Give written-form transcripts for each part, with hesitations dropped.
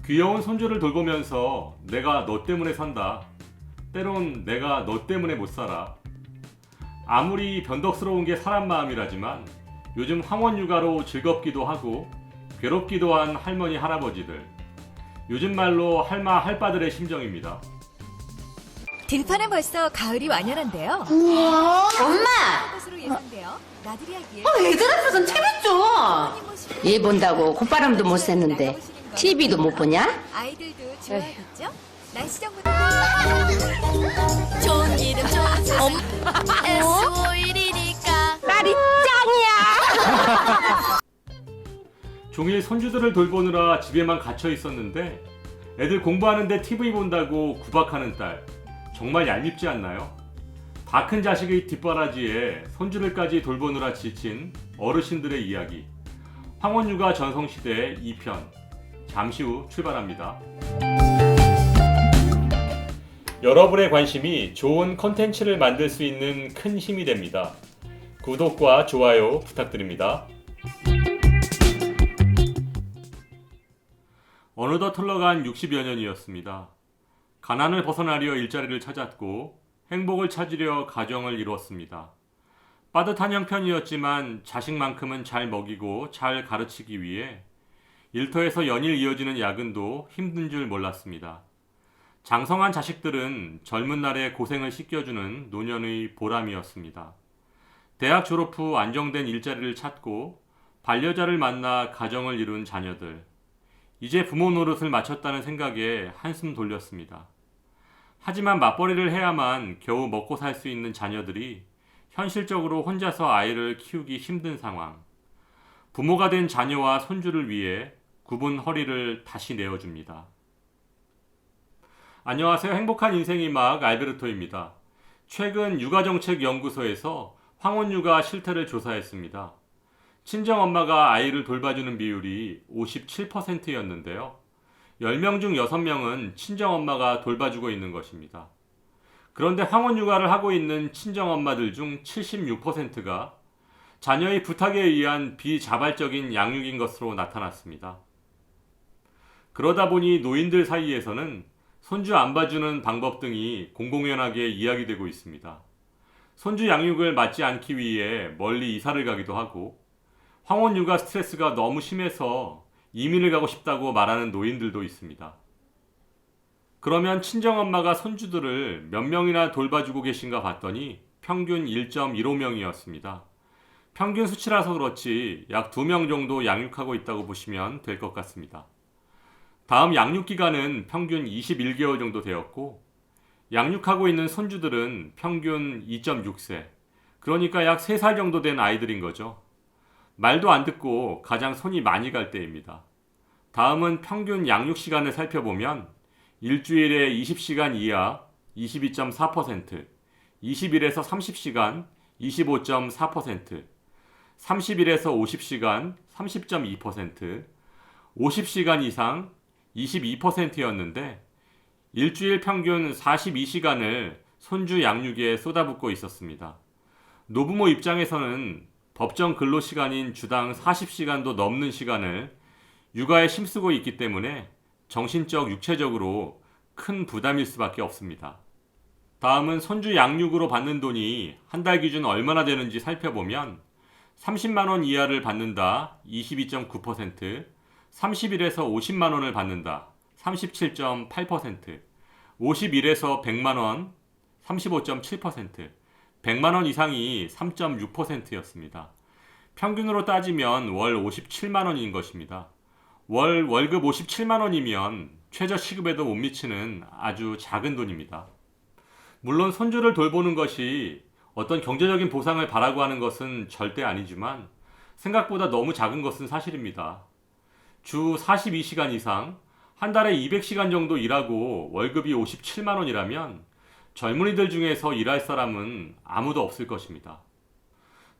귀여운 손주를 돌보면서 내가 너 때문에 산다. 때론 내가 너 때문에 못 살아. 아무리 변덕스러운 게 사람 마음이라지만 요즘 황혼 육아로 즐겁기도 하고 괴롭기도 한 할머니 할아버지들. 요즘 말로 할마 할바들의 심정입니다. 들판은 벌써 가을이 완연한데요. 우와. 엄마! 것으로 예상돼요. 나들이 하기에 애들 앞에선 TV 좀! 얘 본다고 콧바람도 못 쐈는데 TV도 못 보냐? 아이들도 좋아하겠죠? 날씨 정보도 좋은 이름 좋은 세상 S5일이니까 딸이 짱이야! 종일 손주들을 돌보느라 집에만 갇혀 있었는데 애들 공부하는데 TV 본다고 구박하는 딸. 정말 얄밉지 않나요? 다 큰 자식의 뒷바라지에 손주들까지 돌보느라 지친 어르신들의 이야기. 황혼육아 전성시대 2편. 잠시 후 출발합니다. 여러분의 관심이 좋은 컨텐츠를 만들 수 있는 큰 힘이 됩니다. 구독과 좋아요 부탁드립니다. 어느덧 흘러간 60여 년이었습니다. 가난을 벗어나려 일자리를 찾았고 행복을 찾으려 가정을 이루었습니다. 빠듯한 형편이었지만 자식만큼은 잘 먹이고 잘 가르치기 위해 일터에서 연일 이어지는 야근도 힘든 줄 몰랐습니다. 장성한 자식들은 젊은 날의 고생을 씻겨주는 노년의 보람이었습니다. 대학 졸업 후 안정된 일자리를 찾고 반려자를 만나 가정을 이룬 자녀들. 이제 부모 노릇을 마쳤다는 생각에 한숨 돌렸습니다. 하지만 맞벌이를 해야만 겨우 먹고 살 수 있는 자녀들이 현실적으로 혼자서 아이를 키우기 힘든 상황. 부모가 된 자녀와 손주를 위해 굽은 허리를 다시 내어줍니다. 안녕하세요. 행복한 인생의 막 알베르토입니다. 최근 육아정책연구소에서 황혼육아 실태를 조사했습니다. 친정엄마가 아이를 돌봐주는 비율이 57%였는데요. 10명 중 6명은 친정엄마가 돌봐주고 있는 것입니다. 그런데 황혼육아를 하고 있는 친정엄마들 중 76%가 자녀의 부탁에 의한 비자발적인 양육인 것으로 나타났습니다. 그러다 보니 노인들 사이에서는 손주 안 봐주는 방법 등이 공공연하게 이야기되고 있습니다. 손주 양육을 맡지 않기 위해 멀리 이사를 가기도 하고 황혼육아 스트레스가 너무 심해서 이민을 가고 싶다고 말하는 노인들도 있습니다. 그러면 친정엄마가 손주들을 몇 명이나 돌봐주고 계신가 봤더니 평균 1.15명이었습니다. 평균 수치라서 그렇지 약 2명 정도 양육하고 있다고 보시면 될 것 같습니다. 다음 양육기간은 평균 21개월 정도 되었고 양육하고 있는 손주들은 평균 2.6세, 그러니까 약 3살 정도 된 아이들인 거죠. 말도 안 듣고 가장 손이 많이 갈 때입니다. 다음은 평균 양육 시간을 살펴보면 일주일에 20시간 이하 22.4%, 20일에서 30시간 25.4%, 30일에서 50시간 30.2%, 50시간 이상 22%였는데 일주일 평균 42시간을 손주 양육에 쏟아붓고 있었습니다. 노부모 입장에서는 법정 근로시간인 주당 40시간도 넘는 시간을 육아에 힘쓰고 있기 때문에 정신적, 육체적으로 큰 부담일 수밖에 없습니다. 다음은 손주 양육으로 받는 돈이 한 달 기준 얼마나 되는지 살펴보면 30만 원 이하를 받는다 22.9%, 30일에서 50만 원을 받는다 37.8%, 50일에서 100만 원 35.7%, 100만 원 이상이 3.6%였습니다. 평균으로 따지면 월 57만 원인 것입니다. 월 월급 57만 원이면 최저 시급에도 못 미치는 아주 작은 돈입니다. 물론 손주를 돌보는 것이 어떤 경제적인 보상을 바라고 하는 것은 절대 아니지만 생각보다 너무 작은 것은 사실입니다. 주 42시간 이상, 한 달에 200시간 정도 일하고 월급이 57만 원이라면 젊은이들 중에서 일할 사람은 아무도 없을 것입니다.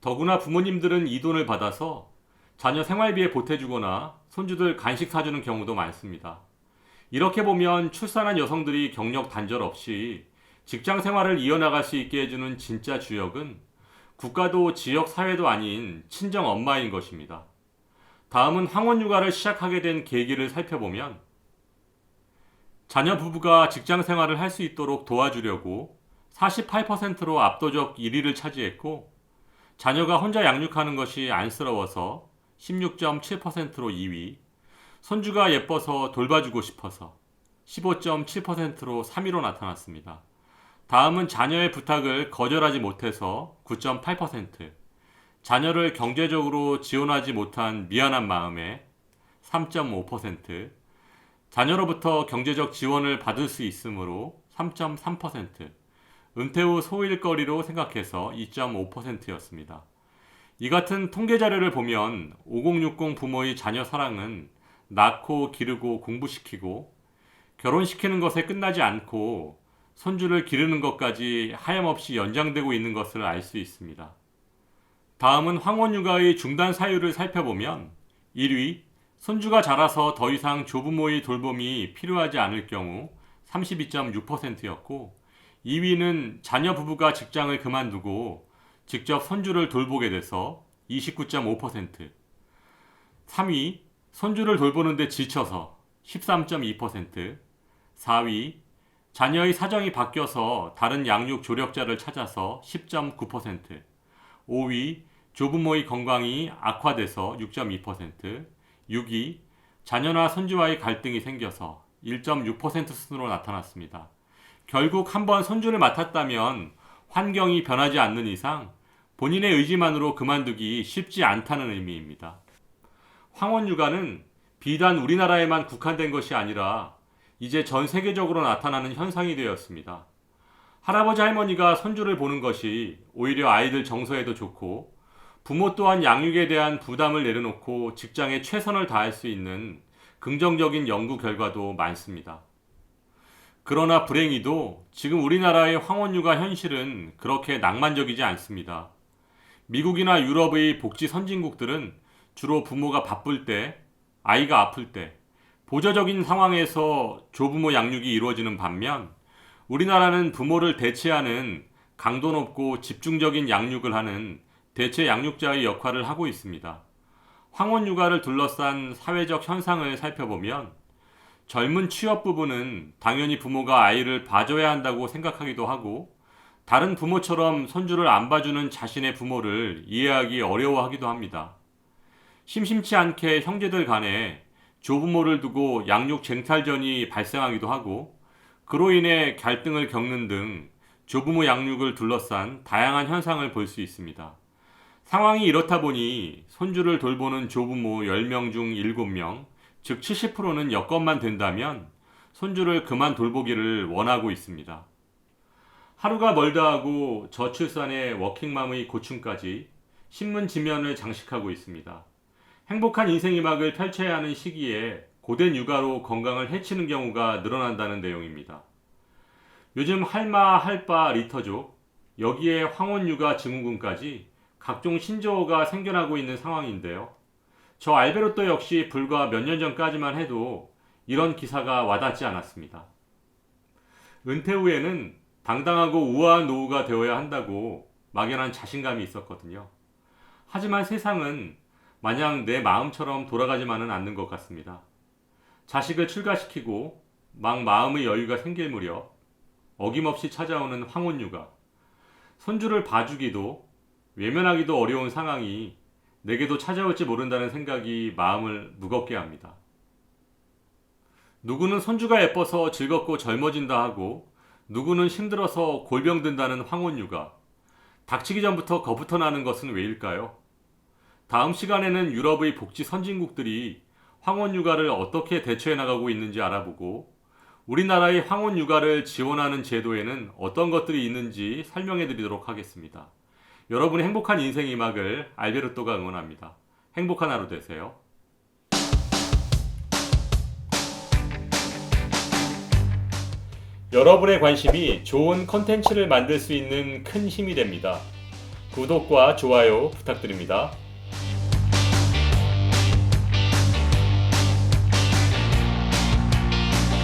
더구나 부모님들은 이 돈을 받아서 자녀 생활비에 보태주거나 손주들 간식 사주는 경우도 많습니다. 이렇게 보면 출산한 여성들이 경력 단절 없이 직장 생활을 이어나갈 수 있게 해주는 진짜 주역은 국가도 지역 사회도 아닌 친정 엄마인 것입니다. 다음은 황혼육아를 시작하게 된 계기를 살펴보면 자녀 부부가 직장 생활을 할 수 있도록 도와주려고 48%로 압도적 1위를 차지했고, 자녀가 혼자 양육하는 것이 안쓰러워서 16.7%로 2위, 손주가 예뻐서 돌봐주고 싶어서 15.7%로 3위로 나타났습니다. 다음은 자녀의 부탁을 거절하지 못해서 9.8%, 자녀를 경제적으로 지원하지 못한 미안한 마음에 3.5%, 자녀로부터 경제적 지원을 받을 수 있으므로 3.3%, 은퇴 후 소일거리로 생각해서 2.5%였습니다. 이 같은 통계 자료를 보면 5060 부모의 자녀 사랑은 낳고 기르고 공부시키고 결혼시키는 것에 끝나지 않고 손주를 기르는 것까지 하염없이 연장되고 있는 것을 알 수 있습니다. 다음은 황혼육아의 중단 사유를 살펴보면 1위, 손주가 자라서 더 이상 조부모의 돌봄이 필요하지 않을 경우 32.6%였고, 2위는 자녀 부부가 직장을 그만두고 직접 손주를 돌보게 돼서 29.5%, 3위, 손주를 돌보는데 지쳐서 13.2%, 4위, 자녀의 사정이 바뀌어서 다른 양육 조력자를 찾아서 10.9%, 5위, 조부모의 건강이 악화돼서 6.2%, 6위, 자녀나 손주와의 갈등이 생겨서 1.6% 순으로 나타났습니다. 결국 한번 손주를 맡았다면 환경이 변하지 않는 이상 본인의 의지만으로 그만두기 쉽지 않다는 의미입니다. 황혼육아는 비단 우리나라에만 국한된 것이 아니라 이제 전 세계적으로 나타나는 현상이 되었습니다. 할아버지 할머니가 손주를 보는 것이 오히려 아이들 정서에도 좋고, 부모 또한 양육에 대한 부담을 내려놓고 직장에 최선을 다할 수 있는 긍정적인 연구 결과도 많습니다. 그러나 불행히도 지금 우리나라의 황혼육아 현실은 그렇게 낭만적이지 않습니다. 미국이나 유럽의 복지 선진국들은 주로 부모가 바쁠 때, 아이가 아플 때, 보조적인 상황에서 조부모 양육이 이루어지는 반면, 우리나라는 부모를 대체하는 강도 높고 집중적인 양육을 하는 대체 양육자의 역할을 하고 있습니다. 황혼육아를 둘러싼 사회적 현상을 살펴보면 젊은 취업 부부는 당연히 부모가 아이를 봐줘야 한다고 생각하기도 하고, 다른 부모처럼 손주를 안 봐주는 자신의 부모를 이해하기 어려워하기도 합니다. 심심치 않게 형제들 간에 조부모를 두고 양육 쟁탈전이 발생하기도 하고, 그로 인해 갈등을 겪는 등 조부모 양육을 둘러싼 다양한 현상을 볼 수 있습니다. 상황이 이렇다 보니 손주를 돌보는 조부모 10명 중 7명, 즉 70%는 여건만 된다면 손주를 그만 돌보기를 원하고 있습니다. 하루가 멀다 하고 저출산의 워킹맘의 고충까지 신문 지면을 장식하고 있습니다. 행복한 인생 이막을 펼쳐야 하는 시기에 고된 육아로 건강을 해치는 경우가 늘어난다는 내용입니다. 요즘 할마, 할바, 리터족, 여기에 황혼육아 증후군까지 각종 신조어가 생겨나고 있는 상황인데요. 저 알베르토 역시 불과 몇 년 전까지만 해도 이런 기사가 와닿지 않았습니다. 은퇴 후에는 당당하고 우아한 노후가 되어야 한다고 막연한 자신감이 있었거든요. 하지만 세상은 마냥 내 마음처럼 돌아가지만은 않는 것 같습니다. 자식을 출가시키고 막 마음의 여유가 생길 무렵 어김없이 찾아오는 황혼육아, 손주를 봐주기도 외면하기도 어려운 상황이 내게도 찾아올지 모른다는 생각이 마음을 무겁게 합니다. 누구는 손주가 예뻐서 즐겁고 젊어진다 하고, 누구는 힘들어서 골병든다는 황혼육아. 닥치기 전부터 겁부터 나는 것은 왜일까요? 다음 시간에는 유럽의 복지 선진국들이 황혼육아를 어떻게 대처해 나가고 있는지 알아보고, 우리나라의 황혼육아를 지원하는 제도에는 어떤 것들이 있는지 설명해 드리도록 하겠습니다. 여러분의 행복한 인생 이막을 알베르토가 응원합니다. 행복한 하루 되세요. 여러분의 관심이 좋은 콘텐츠를 만들 수 있는 큰 힘이 됩니다. 구독과 좋아요 부탁드립니다.